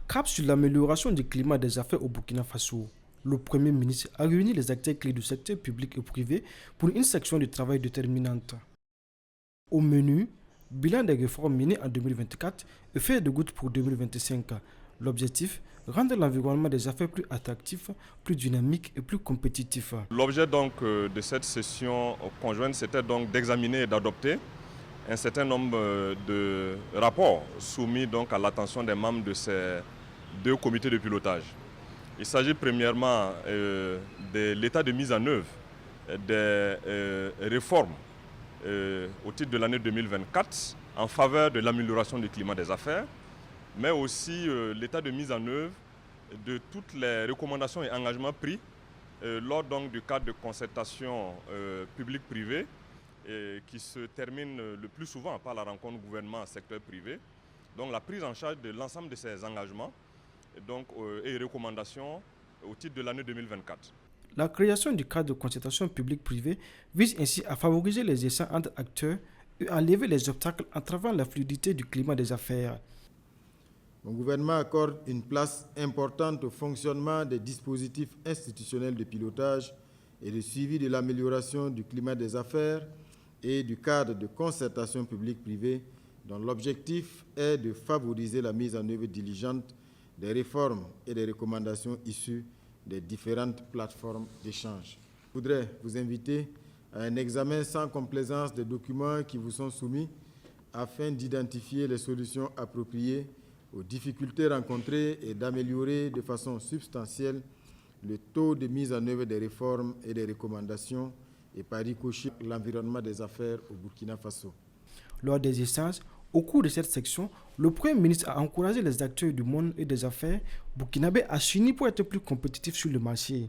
Cap sur l'amélioration du climat des affaires au Burkina Faso. Le Premier ministre a réuni les acteurs clés du secteur public et privé pour une section de travail déterminante. Au menu, bilan des réformes menées en 2024 et fait de gouttes pour 2025. L'objectif, rendre l'environnement des affaires plus attractif, plus dynamique et plus compétitif. L'objet donc de cette session conjointe, c'était donc d'examiner et d'adopter un certain nombre de rapports soumis donc à l'attention des membres de ces deux comités de pilotage. Il s'agit premièrement de l'état de mise en œuvre des réformes au titre de l'année 2024 en faveur de l'amélioration du climat des affaires, mais aussi l'état de mise en œuvre de toutes les recommandations et engagements pris lors donc du cadre de concertation publique-privée qui se termine le plus souvent par la rencontre gouvernement-secteur privé. Donc la prise en charge de l'ensemble de ces engagements et recommandations au titre de l'année 2024. La création du cadre de concertation publique-privée vise ainsi à favoriser les échanges entre acteurs et à lever les obstacles entravant la fluidité du climat des affaires. Mon gouvernement accorde une place importante au fonctionnement des dispositifs institutionnels de pilotage et de suivi de l'amélioration du climat des affaires et du cadre de concertation publique-privée dont l'objectif est de favoriser la mise en œuvre diligente des réformes et des recommandations issues des différentes plateformes d'échange. Je voudrais vous inviter à un examen sans complaisance des documents qui vous sont soumis afin d'identifier les solutions appropriées aux difficultés rencontrées et d'améliorer de façon substantielle le taux de mise en œuvre des réformes et des recommandations et par ricochet l'environnement des affaires au Burkina Faso. Lors des échanges, au cours de cette section, le Premier ministre a encouragé les acteurs du monde et des affaires burkinabés à s'unir pour être plus compétitifs sur le marché.